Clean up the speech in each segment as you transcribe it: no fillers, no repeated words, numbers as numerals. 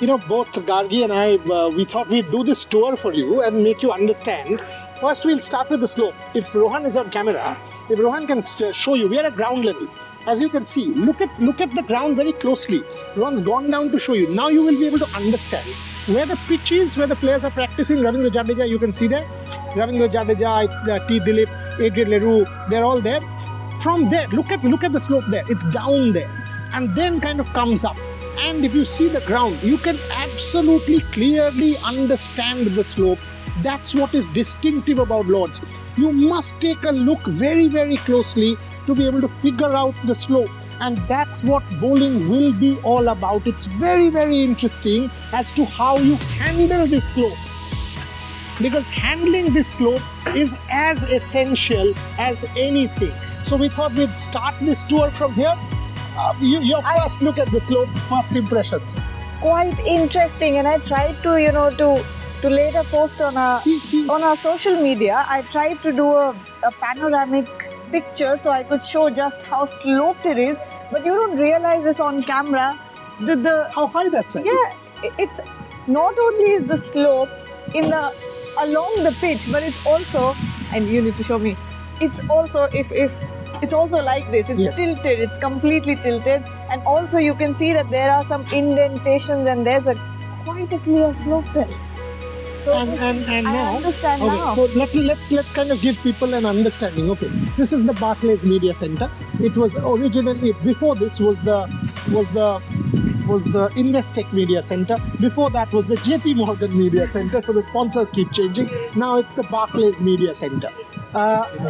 Both Gargi and I, we thought we'd do this tour for you and make you understand. First, we'll start with the slope. If Rohan is on camera, if Rohan can show you, we are at ground level. As you can see, look at the ground very closely. Rohan's gone down to show you. Now you will be able to understand where the pitch is, where the players are practicing. Ravindra Jadeja, you can see there. Ravindra Jadeja, T. Dilip, Adrian Leroux, they're all there. From there, look at the slope there. It's down there, and then kind of comes up. And if you see the ground, you can absolutely clearly understand the slope. That's what is distinctive about Lords. You must take a look very, very closely to be able to figure out the slope. And that's what bowling will be all about. It's very, very interesting as to how you handle this slope. Because handling this slope is as essential as anything. So we thought we'd start this tour from here. Your first look at the slope, first impressions. Quite interesting, and I tried to, to later post on our social media. I tried to do a panoramic picture so I could show just how sloped it is. But you don't realize this on camera. How high that side is? Yeah, it's not only is the slope along the pitch, but it's also, and you need to show me. It's also it's also like this. It's tilted. It's completely tilted, and also you can see that there are some indentations, and there's quite a clear slope there. So and now, understand now. So let's kind of give people an understanding. Okay, this is the Barclays Media Center. It was originally, before this was the Investec Media Center. Before that was the JP Morgan Media Center. So the sponsors keep changing. Now it's the Barclays Media Center.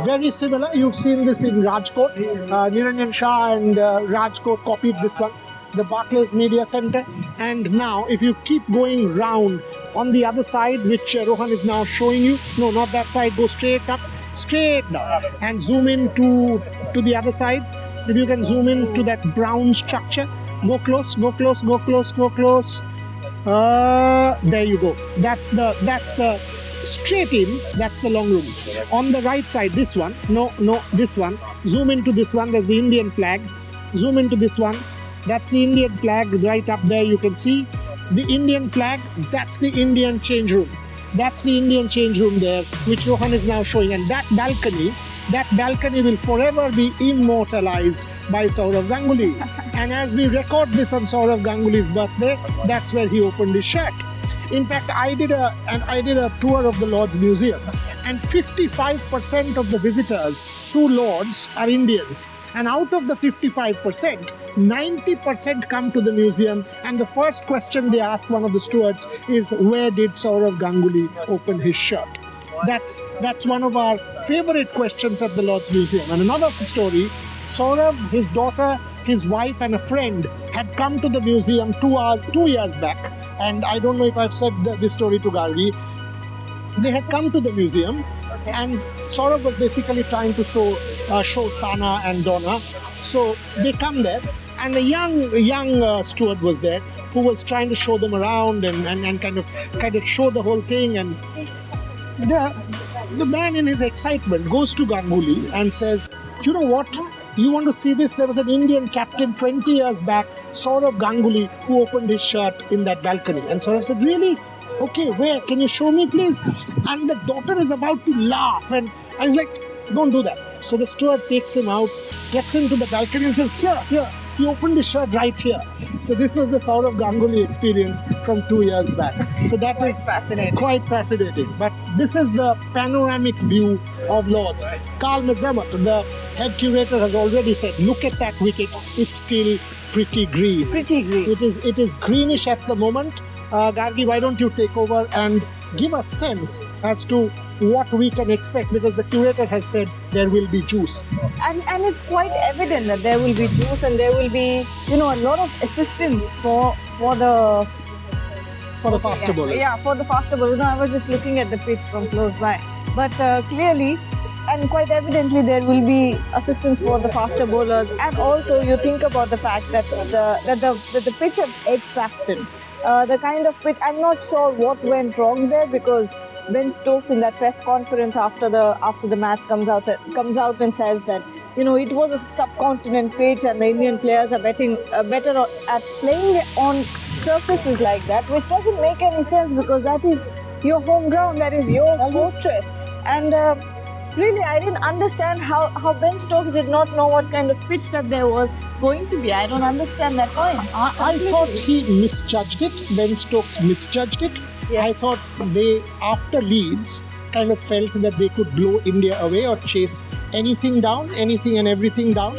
Very similar. You've seen this in Rajkot. Niranjan Shah and Rajkot copied this one. The Barclays Media Center. And now if you keep going round on the other side, which Rohan is now showing you, no, not that side, go straight up, straight down, and zoom in to the other side. If you can zoom in to that brown structure, go close, go close, go close, go close. There you go. That's the straight in, that's the long room. On the right side, this one, no, this one, zoom into this one, there's the Indian flag. Zoom into this one, that's the Indian flag right up there, you can see. The Indian flag, that's the Indian change room. That's the Indian change room there, which Rohan is now showing. And that balcony will forever be immortalized by Sourav Ganguly. And as we record this on Sourav Ganguly's birthday, that's where he opened his shirt. In fact, I did a tour of the Lord's Museum, and 55% of the visitors to Lord's are Indians. And out of the 55%, 90% come to the museum, and the first question they ask one of the stewards is, where did Sourav Ganguly open his shirt? That's one of our favorite questions at the Lord's Museum. And another story, Sourav, his daughter, his wife and a friend had come to the museum 2 years back. And I don't know if I've said this story to Gargi. They had come to the museum, and Sourav was basically trying to show Sana and Donna. So they come there, and a young steward was there who was trying to show them around and kind of show the whole thing. And the man in his excitement goes to Ganguly and says, you know what? You want to see this? There was an Indian captain 20 years back, Sourav Ganguly, who opened his shirt in that balcony. And Sourav said, really? Okay, where? Can you show me, please? And the daughter is about to laugh. And I was like, don't do that. So the steward takes him out, gets him to the balcony and says, here. He opened his shirt right here. So this was the Sourav Ganguly experience from 2 years back. So that is quite fascinating. But this is the panoramic view of Lord's. Carl McDermott, the head curator, has already said, look at that wicket. It's still pretty green. Pretty green. It is greenish at the moment. Gargi, why don't you take over and give a sense as to what we can expect, because the curator has said there will be juice. And it's quite evident that there will be juice, and there will be, a lot of assistance for the faster bowlers. Yeah, for the faster bowlers. No, I was just looking at the pitch from close by. But clearly, and quite evidently, there will be assistance for the faster bowlers. And also, you think about the fact that the pitch at Edgbaston, the kind of pitch, I'm not sure what went wrong there, because Ben Stokes in that press conference after the match comes out and says that it was a subcontinent pitch and the Indian players are better at playing on surfaces like that, which doesn't make any sense because that is your home ground, that is your fortress. And really, I didn't understand how Ben Stokes did not know what kind of pitch that there was going to be. I don't understand that point. I thought he misjudged it. Ben Stokes misjudged it. Yes. I thought they, after Leeds, kind of felt that they could blow India away or chase anything down, anything and everything down.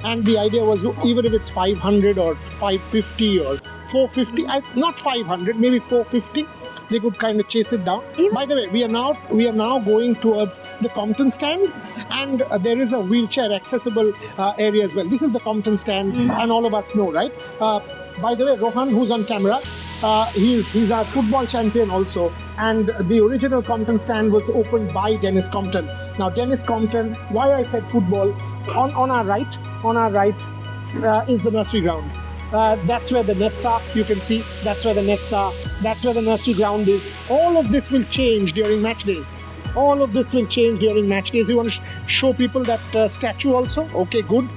And the idea was, even if it's 500 or 550 or 450, not 500, maybe 450, they could kind of chase it down. By the way, we are now going towards the Compton stand, and there is a wheelchair accessible area as well. This is the Compton stand, and all of us know, right? By the way, Rohan, who's on camera, he's our football champion also, and the original Compton stand was opened by Dennis Compton. Now, Dennis Compton, why I said football, on our right is the nursery ground. That's where the nets are, you can see, that's where the nets are, that's where the nursery ground is. All of this will change during match days. All of this will change during match days. You want to show people that statue also? Okay, good.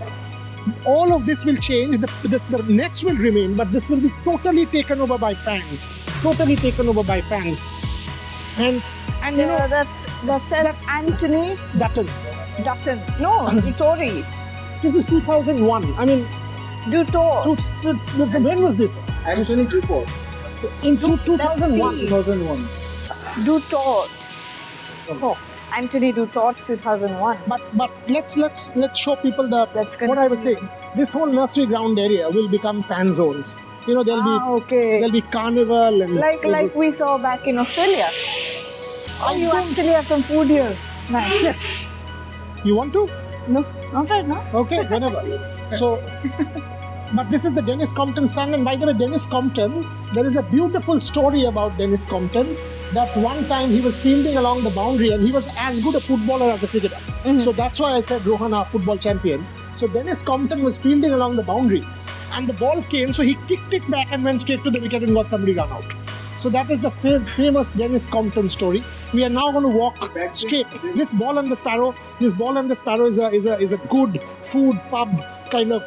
All of this will change, the nets will remain, but this will be totally taken over by fans. Totally taken over by fans. And you know, that's Anthony Dutton. No, Vittori. This is 2001. I mean, Dutour. when was this? Anthony Dutour. In 2001. 2001. Dutour. Oh. Anthony Dutour, 2001. But let's show people Let's what I was saying. This whole nursery ground area will become fan zones. You know, there'll be carnival and like we saw back in Australia. You actually have some food here. Nice. Yes. You want to? No, not right now. Okay, whenever. So, but this is the Dennis Compton stand, and by the way, Dennis Compton, there is a beautiful story about Dennis Compton, that one time he was fielding along the boundary and he was as good a footballer as a cricketer. So that's why I said Rohan, our football champion. So Dennis Compton was fielding along the boundary and the ball came, so he kicked it back and went straight to the wicket and got somebody run out. So that is the famous Dennis Compton story. We are now going to walk straight. This Ball and the Sparrow is a good food pub kind of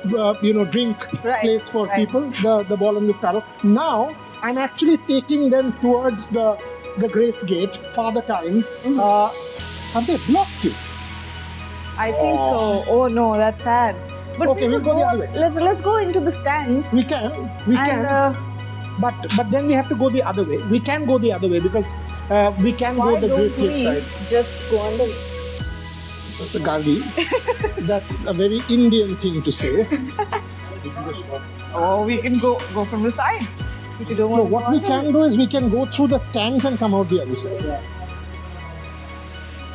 drink place for people. The Ball and the Sparrow. Now I'm actually taking them towards the Grace Gate, Father Time. Have they blocked it? I think so. Oh no, that's sad. But okay, we'll go the other way. Let's go into the stands. We can. But then we have to go the other way. We can go the other way because we can go the Grace Gate side. Just go on the Gargi. That's a very Indian thing to say. Oh, we can go from the side. If you don't want to what we can do is we can go through the stands and come out the other side. Yeah.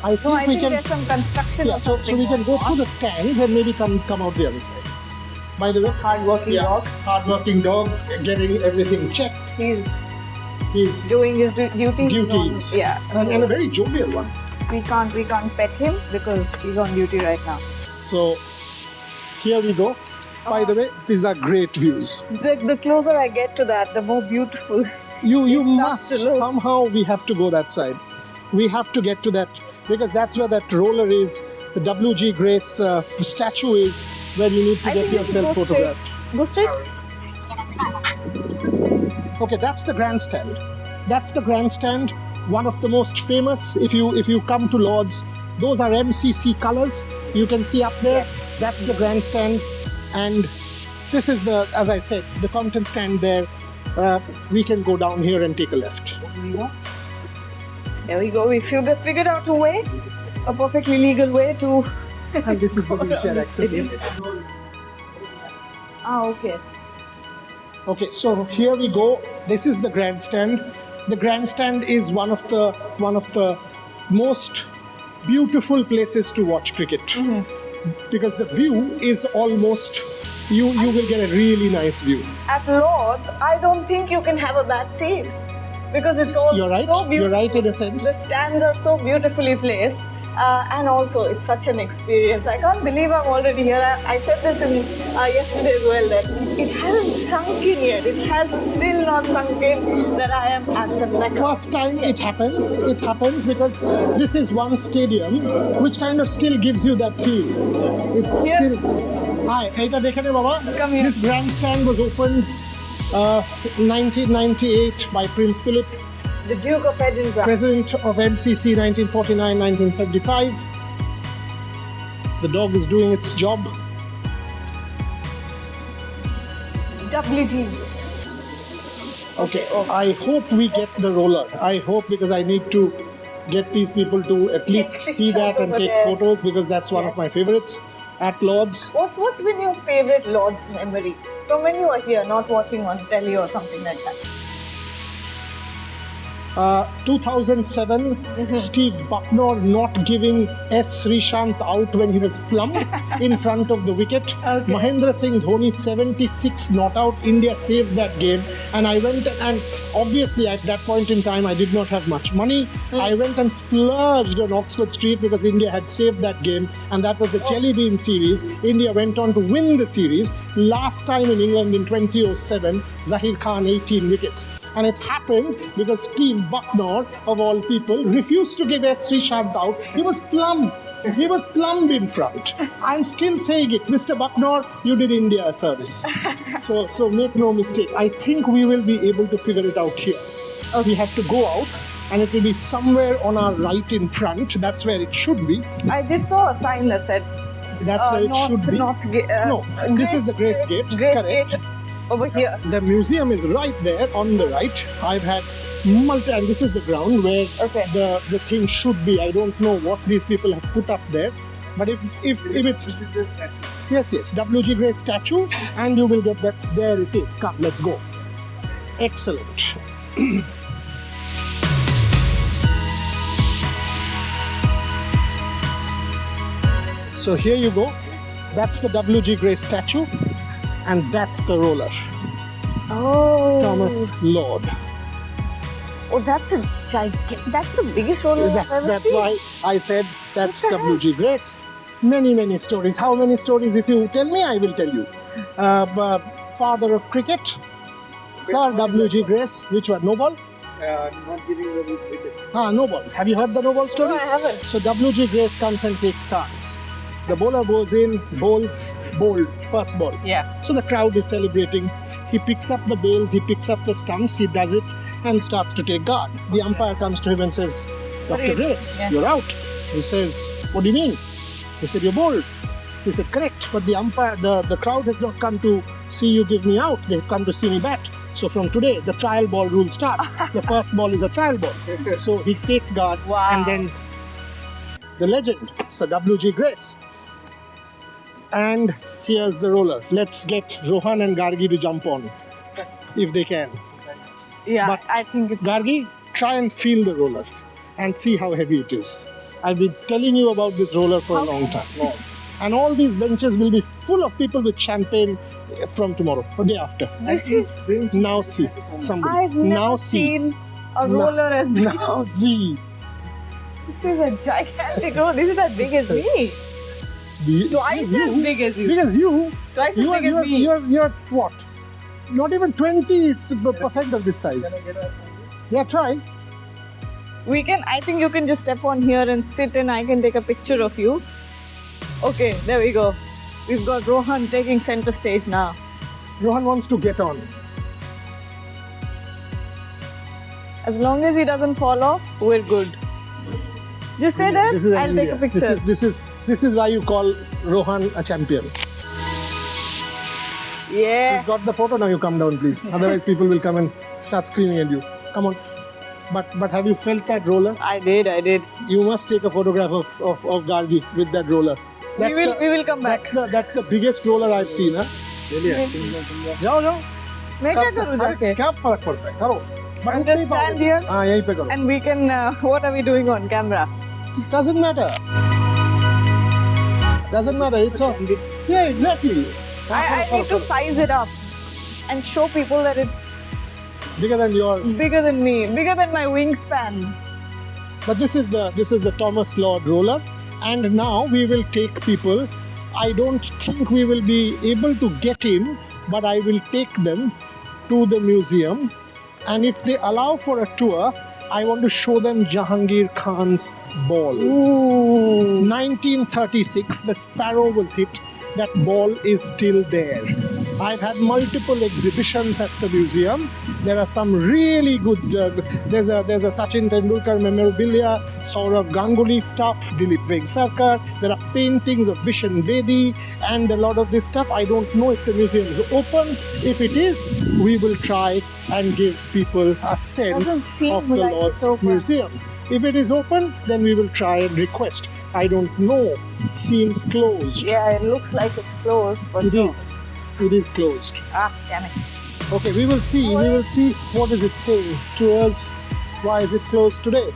I think we can. There's some construction. Yeah, so we can go through the stands and maybe come out the other side. By the way, hardworking dog, getting everything checked. He's doing his duties. And a very jovial one. We can't pet him because he's on duty right now. So here we go. By the way, these are great views. The closer I get to that, the more beautiful. You must somehow. We have to go that side. We have to get to that because that's where that roller is. The W.G. Grace statue is where you need to get yourself photographed. Go straight. Okay, that's the grandstand. That's the grandstand. One of the most famous. If you come to Lord's, those are MCC colors. You can see up there. Yes. That's the grandstand, and this is as I said, the Compton stand there. We can go down here and take a left. There we go. We figured out a perfectly legal way to. And this is the wheelchair access. Okay. Okay, so here we go. This is the grandstand. The grandstand is one of the most beautiful places to watch cricket because the view is almost. You will get a really nice view. At Lord's, I don't think you can have a bad seat because it's all You're right. so beautiful. You're right in a sense. The stands are so beautifully placed. And also, it's such an experience. I can't believe I'm already here. I said this yesterday as well, that it hasn't sunk in yet. It has still not sunk in that I am at the next. First time it happens. It happens because this is one stadium which kind of still gives you that feel. It's still. Hi, Eta dekhane baba. Come here. This grandstand was opened 1998 by Prince Philip. The Duke of Edinburgh. President of MCC 1949-1975. The dog is doing its job. WG. Okay, I hope we get the roller. I hope, because I need to get these people to at least see that and over take there. photos, because that's one of my favorites at Lord's. What's been your favorite Lord's memory from when you were here, not watching on telly or something like that? 2007, Steve Bucknor not giving S. Srishant out when he was plumb in front of the wicket. Okay. Mahendra Singh Dhoni 76 not out. India saves that game, and I went, and obviously at that point in time I did not have much money. I went and splurged on Oxford Street because India had saved that game, and that was the Jelly Bean series. India went on to win the series. Last time in England in 2007, Jahangir Khan 18 wickets. And it happened because Steve Bucknor, of all people, refused to give S. Srishant out. He was plumb. He was plumb in front. I'm still saying it. Mr. Bucknor, you did India a service. So make no mistake. I think we will be able to figure it out here. We have to go out, and it will be somewhere on our right in front. That's where it should be. I just saw a sign that said That's where it should be. No, this is the Grace Gate. Correct. Gate over here. The museum is right there on the right. I've had and this is the ground where the thing should be. I don't know what these people have put up there, but if it's yes, WG Grace statue, and you will get that. There it is. Come, let's go. Excellent. So here you go. That's the WG Grace statue, and that's the roller. Oh. Thomas Lord. Oh, that's a gigantic. That's the biggest roller I've ever That's seen. why I said that's WG Grace. Many stories. How many stories? If you tell me, I will tell you. Father of cricket, Sir WG Grace. Which one? No ball? Not giving the wicket. No ball. Have you heard the no ball story? No, I haven't. So WG Grace comes and takes starts. The bowler goes in, bowls, bowled, first ball. Yeah. So the crowd is celebrating. He picks up the bails, he picks up the stumps, he does it and starts to take guard. The umpire comes to him and says, Dr. Grace, you're out. He says, what do you mean? He said, you're bowled. He said, correct. But the umpire, the crowd has not come to see you give me out. They've come to see me bat. So from today, the trial ball rule starts. The first ball is a trial ball. So he takes guard, and then the legend, Sir WG Grace. And here's the roller. Let's get Rohan and Gargi to jump on, if they can. Yeah, But I think it's. Gargi, try and feel the roller and see how heavy it is. I've been telling you about this roller for a long time. And all these benches will be full of people with champagne from tomorrow or day after. This is. Now see somebody. I've never now seen a roller as big. Now see. This is a gigantic roller. This is as big as me. Twice as big as you. Because you. Twice as big as me. You're what? Not even 20% of this size. Yeah, try. We can. I think you can just step on here and sit, and I can take a picture of you. Okay, there we go. We've got Rohan taking center stage now. Rohan wants to get on. As long as he doesn't fall off, we're good. Just stay there. This is I'll India. take a picture. This is why you call Rohan a champion. Yeah. He's got the photo. Now you come down, please. Otherwise, people will come and start screaming at you. Come on. But have you felt that roller? I did. You must take a photograph of Gargi with that roller. We will come back. That's the biggest roller I've seen. Huh? जाओ. मैं क्या करूँ जाके? क्या फर्क पड़ता है? करो. I'll just stand here. हाँ यहीं पे करो. And we can. What are we doing on camera? Doesn't matter. It's all. Yeah, exactly. I need to size it up and show people that it's bigger than yours. bigger than me, bigger than my wingspan. But this is the Thomas Lord roller, and now we will take people. I don't think we will be able to get in, but I will take them to the museum, and if they allow for a tour, I want to show them Jahangir Khan's ball. Ooh. 1936, the Sparrow was hit. That ball is still there. I've had multiple exhibitions at the museum. There are some really good. There's a Sachin Tendulkar memorabilia, Sourav Ganguly stuff, Dilip Vengsarkar. There are paintings of Bishan Bedi and a lot of this stuff. I don't know if the museum is open. If it is, we will try and give people a sense Doesn't seem of the like Lord's it's open. Museum. If it is open, then we will try and request. I don't know. It seems closed. Yeah, it looks like it's closed for It sure. is. It is closed. Ah, damn it. Okay, we will see. We will see. What does it say to us? Why is it closed today?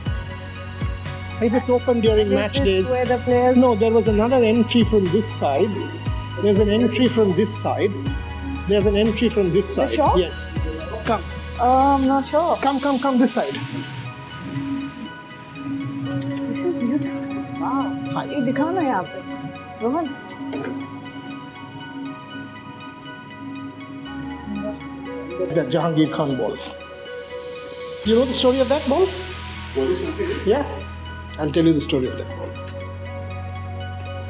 If it's open during Is match this days. where the players... No, there was another entry from this side. There's an entry from this side. There's an entry from this side. sure? Yes. Come. I'm not sure. Come this side. This is beautiful. Wow. Hi. ये दिखाना यहाँ पे Rohan The Jahangir Khan ball. You know the story of that ball? Yeah. I'll tell you the story of that ball.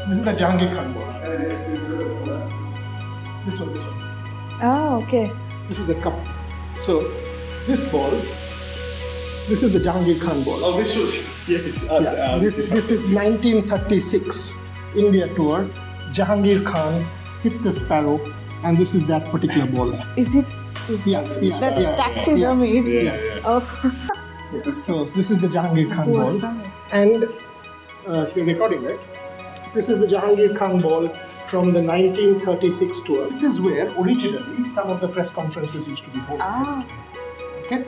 This is the Jahangir Khan ball. This one. Ah, okay. This is the cup. So, this ball, this is the Jahangir Khan ball. Oh, this was yes. This is 1936 India tour. Jahangir Khan hit the sparrow, and this is that particular ball. Is it? Yes, That's taxidermy. Yeah. Oh, So this is the Jahangir Khan Who was ball, from it? and you're recording, right? This is the Jahangir Khan ball from the 1936 tour. This is where originally some of the press conferences used to be held. ah. Okay,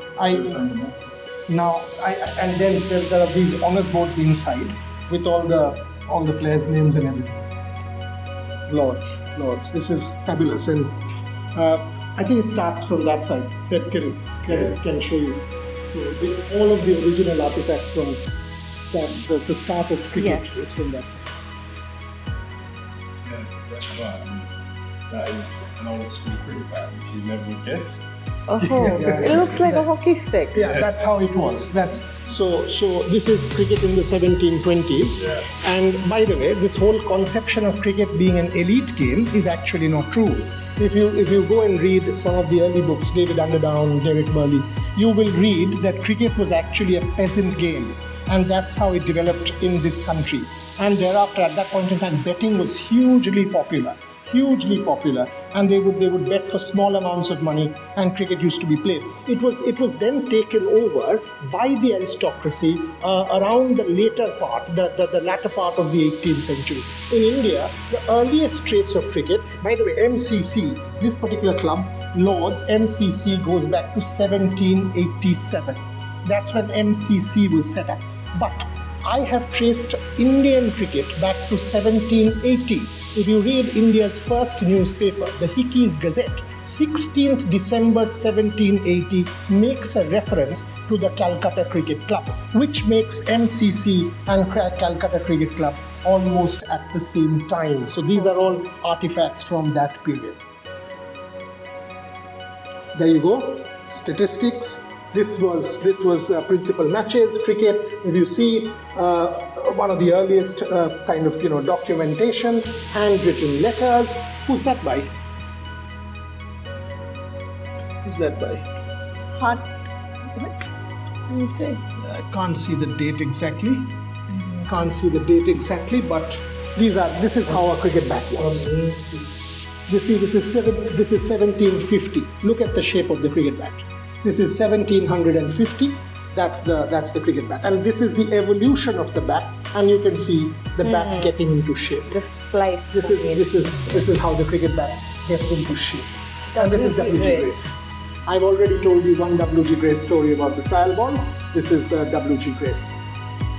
and then there are these honors boards inside with all the players' names and everything. Lords, this is fabulous, and I think it starts from that side. Seth can show you. So all of the original artifacts from the start of cricket Yes. is from that side. Yeah, that's right. That is an old school cricket bat, which you never would guess. Oh, it looks like a hockey stick. Yeah, that's how it was. So this is cricket in the 1720s. Yeah. And by the way, this whole conception of cricket being an elite game is actually not true. If you go and read some of the early books, David Underdown, Derek Burley, you will read that cricket was actually a peasant game, and that's how it developed in this country. And thereafter, at that point in time, betting was hugely popular, and they would bet for small amounts of money, and cricket used to be played. It was then taken over by the aristocracy around the later part, the latter part of the 18th century. In India, the earliest trace of cricket, by the way, MCC, this particular club, Lords, MCC goes back to 1787. That's when MCC was set up. But I have traced Indian cricket back to 1780. If you read India's first newspaper, the Hickey's Gazette, 16th December 1780 makes a reference to the Calcutta Cricket Club, which makes MCC and Calcutta Cricket Club almost at the same time. So these are all artifacts from that period. There you go. Statistics. This was principal matches, cricket. If you see one of the earliest kind of documentation, handwritten letters. Who's that by? Who's that by? Hot. What do you say? I can't see the date exactly. But this is how a cricket bat was. This is 1750. Look at the shape of the cricket bat. This is 1750. That's the cricket bat, and this is the evolution of the bat. And you can see the bat getting into shape. The splice. This is how the cricket bat gets into shape. And this is W.G. Grace. I've already told you one W.G. Grace story about the trial ball. This is W.G. Grace.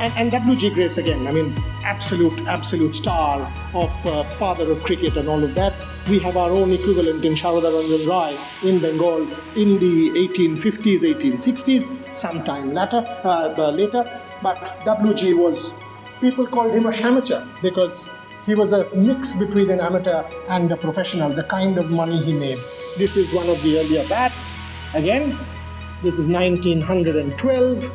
And W.G. Grace again, I mean, absolute star of father of cricket and all of that. We have our own equivalent in Sharada Ranjan Rai in Bengal in the 1850s, 1860s, sometime later. But W.G. people called him a shamateur because he was a mix between an amateur and a professional, the kind of money he made. This is one of the earlier bats. Again, this is 1912.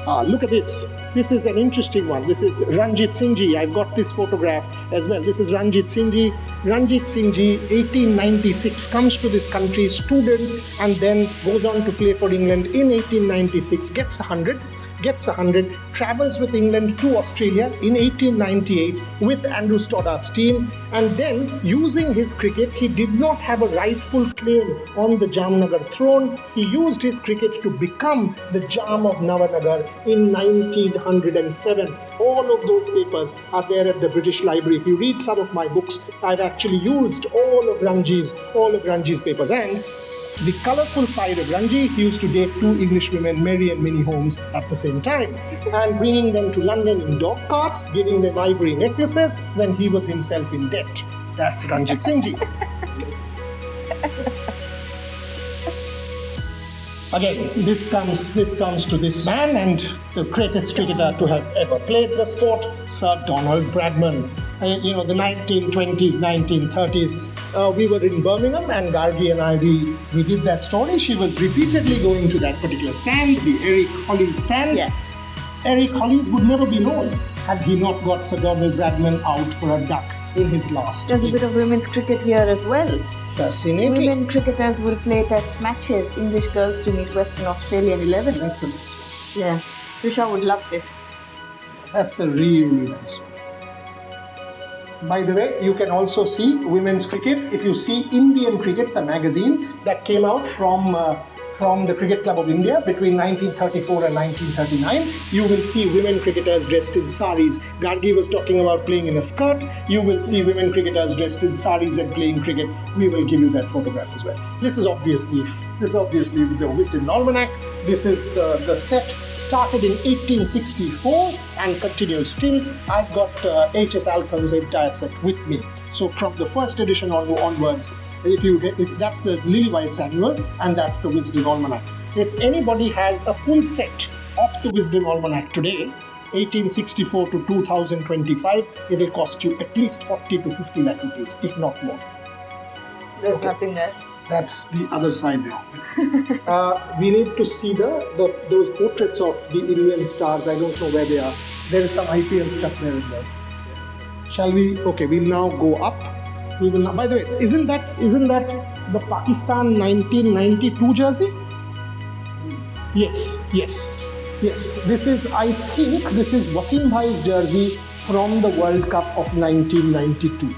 Look at this. This is an interesting one. This is Ranjit Singh Ji. I've got this photograph as well. This is Ranjit Singh Ji. Ranjit Singh Ji, 1896, comes to this country, student, and then goes on to play for England in 1896, gets 100, travels with England to Australia in 1898 with Andrew Stoddart's team, and then using his cricket, he did not have a rightful claim on the Jamnagar throne. He used his cricket to become the Jam of Navanagar in 1907. All of those papers are there at the British Library. If you read some of my books, I've actually used all of Ranji's papers. And the colourful side of Ranji, he used to date two English women, Mary and Minnie Holmes, at the same time, and bringing them to London in dog carts, giving them ivory necklaces when he was himself in debt. That's Ranjit Singh Ji. Again, this comes to this man, and the greatest cricketer to have ever played the sport, Sir Donald Bradman. The 1920s, 1930s, we were in Birmingham, and Gargi and I, we did that story. She was repeatedly going to that particular stand, the Eric Hollies stand. Yes. Eric Hollies would never be known had he not got Sir Donald Bradman out for a duck in his last There's a bit of women's cricket here as well. Fascinating. Women cricketers will play test matches, English girls to meet Western Australian 11. That's a nice one. Yeah, Trisha would love this. That's a really nice one. By the way, you can also see women's cricket. If you see Indian Cricket, the magazine that came out from the Cricket Club of India between 1934 and 1939, you will see women cricketers dressed in saris. Gargi was talking about playing in a skirt. You will see women cricketers dressed in saris and playing cricket. We will give you that photograph as well. This is obviously the Wisden Almanac. This is the set started in 1864 and continues still. I've got H.S. Alcombe's entire set with me. So from the first edition onwards, if that's the Lily White's annual, and that's the Wisden Almanac. If anybody has a full set of the Wisden Almanac today, 1864 to 2025, it will cost you at least 40 to 50 lakh rupees, if not more. There's nothing there. That's the other side now. We need to see those portraits of the Indian stars. I don't know where they are. There is some IPL stuff there as well. Shall we? Okay, we'll now go up. We will now, by the way, isn't that the Pakistan 1992 jersey? Yes. This is, I think, Wasim Bhai's jersey from the World Cup of 1992.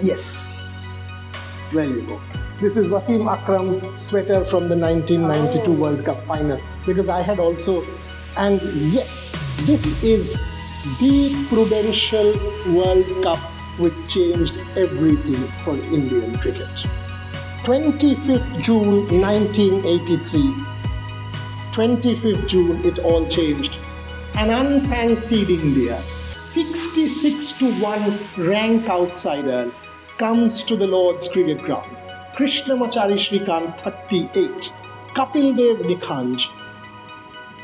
Yes. There you go. This is Wasim Akram sweater from the 1992 World Cup final. Because I had also, and yes, this is the Prudential World Cup which changed everything for Indian cricket. 25th June 1983. 25th June, it all changed. An unfancied India, 66-1 rank outsiders, comes to the Lord's Cricket Ground. Krishnamachari Shrikant 38, Kapil Dev Nikhanj.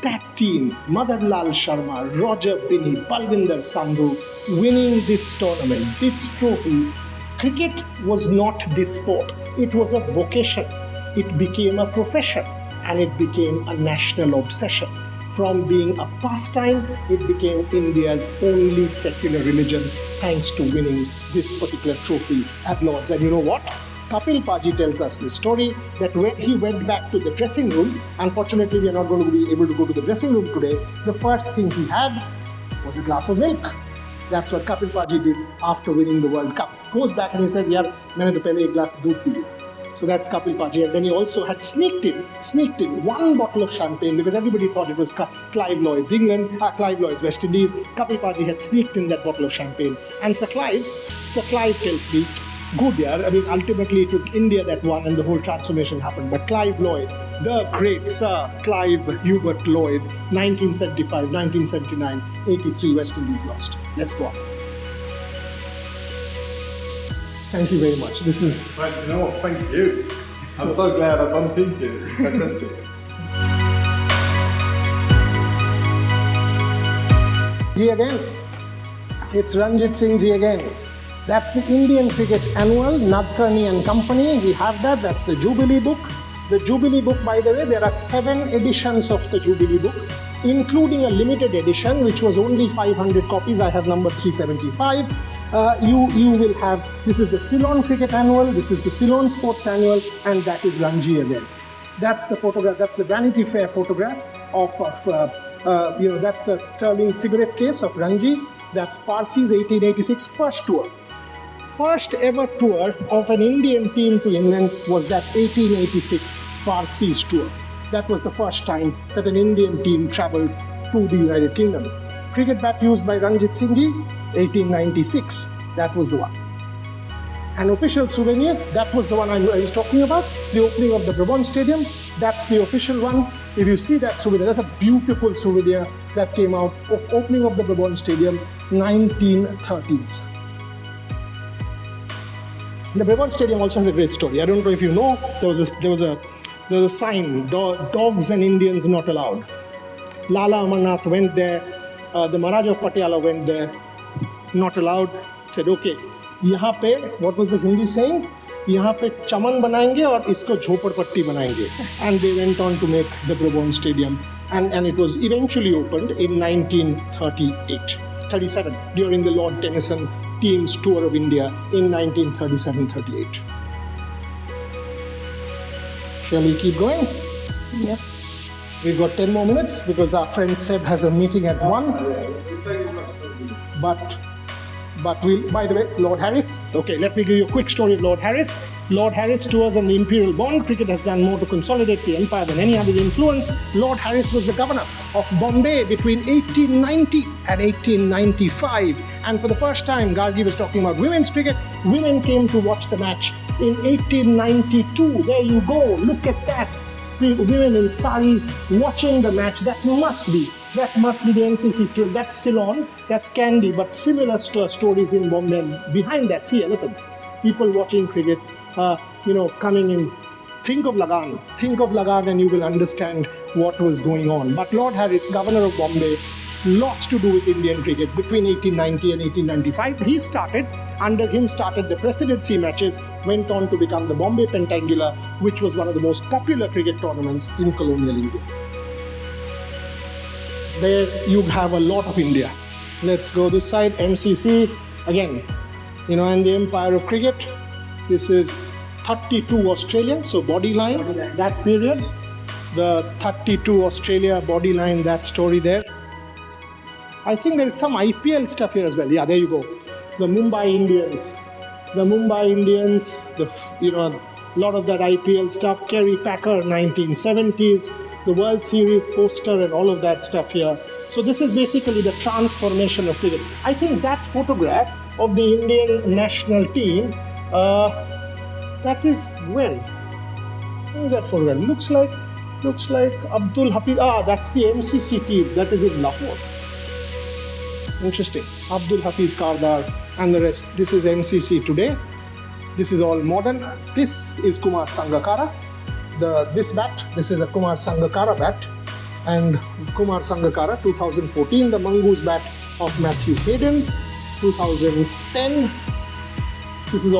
That team, Madanlal Sharma, Roger Binney, Balwinder Sandhu, winning this tournament, this trophy. Cricket was not this sport. It was a vocation. It became a profession, and it became a national obsession. From being a pastime, it became India's only secular religion, thanks to winning this particular trophy at Lord's. And you know what? Kapil Paji tells us this story that when he went back to the dressing room, unfortunately we are not going to be able to go to the dressing room today, the first thing he had was a glass of milk. That's what Kapil Paji did after winning the World Cup. Goes back and he says, "Yaar, maine to pehle ek glass doodh pi liya." So that's Kapil Paji. And then he also had sneaked in one bottle of champagne because everybody thought it was Clive Lloyd's England, Clive Lloyd's West Indies. Kapil Paji had sneaked in that bottle of champagne. And Sir Clive tells me, good, yeah. I mean, ultimately it was India that won and the whole transformation happened. But Clive Lloyd, the great Sir Clive Hubert Lloyd, 1975, 1979, 83 West Indies lost. Let's go on. Thank you very much. This is... Nice to know. Thank you. I'm so glad I bumped into you. It's fantastic. Ji again. It's Ranjit Singh Ji again. That's the Indian Cricket Annual, Nadkarni and Company. We have that. That's the Jubilee book. The Jubilee book, by the way, there are 7 editions of the Jubilee book, including a limited edition, which was only 500 copies. I have number 375. You will have, this is the Ceylon Cricket Annual, this is the Ceylon Sports Annual, and that is Ranji again. That's the photograph, that's the Vanity Fair photograph of that's the Sterling cigarette case of Ranji. That's Parsi's 1886 first tour. First ever tour of an Indian team to England was that 1886 Parsi's tour. That was the first time that an Indian team travelled to the United Kingdom. Cricket bat used by Ranjit Singh Ji, 1896. That was the one. An official souvenir, that was the one I was talking about, the opening of the Brabant Stadium. That's the official one. If you see that souvenir, that's a beautiful souvenir that came out of opening of the Brabant Stadium, 1930s. The Brabant Stadium also has a great story. I don't know if you know, there was a sign, dogs and Indians not allowed. Lala Amarnath went there, the Maharaja of Patiala went there, not allowed, said okay, यहाँ पे, what was the Hindi saying? यहाँ पे चमन बनाएंगे और इसको झोपड़पट्टी बनाएंगे. And they went on to make the Brabant Stadium, and it was eventually opened in 1937 during the Lord Tennyson team's tour of India in 1937-38. Shall we keep going? Yep. We've got 10 more minutes because our friend Seb has a meeting at 1. But we'll, by the way, Lord Harris. Okay, let me give you a quick story of Lord Harris. Lord Harris tours and the Imperial Bond. Cricket has done more to consolidate the empire than any other influence. Lord Harris was the governor of Bombay between 1890 and 1895. And for the first time, Gargi was talking about women's cricket. Women came to watch the match in 1892. There you go. Look at that. Women in saris watching the match. That must be the NCC tour. That's Ceylon, that's Kandy, but similar stories in Bombay. Behind that, see elephants. People watching cricket, coming in. Think of Lagan and you will understand what was going on. But Lord Harris, governor of Bombay, lots to do with Indian cricket between 1890 and 1895. Under him started the presidency matches, went on to become the Bombay Pentangular, which was one of the most popular cricket tournaments in colonial India. There you have a lot of India. Let's go this side, MCC, again, and the empire of cricket. This is 32 Australia, so body line, that period. The 32 Australia body line, that story there. I think there is some IPL stuff here as well. Yeah, there you go. The Mumbai Indians, a lot of that IPL stuff. Kerry Packer, 1970s, the World Series poster and all of that stuff here. So this is basically the transformation of cricket. I think that photograph of the Indian national team, that is where? What is that photograph? Looks like Abdul Hafiz. That's the MCC team. That is in Lahore. Interesting. Abdul Hafiz Kardar and the rest. This is MCC today. This is all modern. This is Kumar Sangakkara. This is a Kumar Sangakkara bat. And Kumar Sangakkara 2014, the Mongoose bat of Matthew Hayden, 2010. This is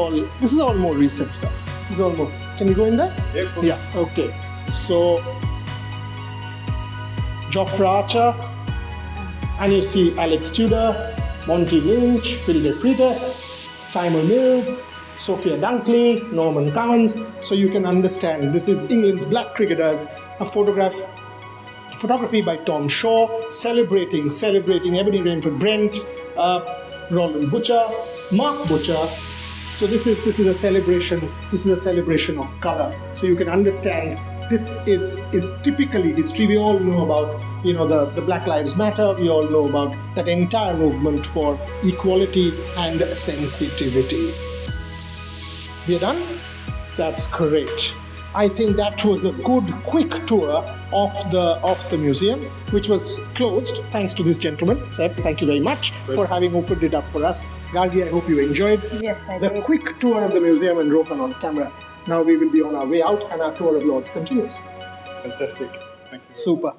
all more recent stuff. This is all more. Can you go in there? Yeah. Okay. So Jofra Archer. And you see Alex Tudor, Monty Lynch, Phil De Freitas, Timer Mills, Sophia Dunkley, Norman Cummins. So you can understand this is England's black cricketers, a photography by Tom Shaw, celebrating Ebony Rainford Brent, Roland Butcher, Mark Butcher. So this is a celebration. This is a celebration of colour. So you can understand this is typically history. We all know about the Black Lives Matter. We all know about that entire movement for equality and sensitivity. We are done? That's great. I think that was a good, quick tour of the museum, which was closed thanks to this gentleman. Seb, thank you very much for having opened it up for us. Gargi, I hope you enjoyed Yes, I did. the quick tour of the museum and Rohan on camera. Now we will be on our way out and our tour of Lords continues. Fantastic. Thank you. Super.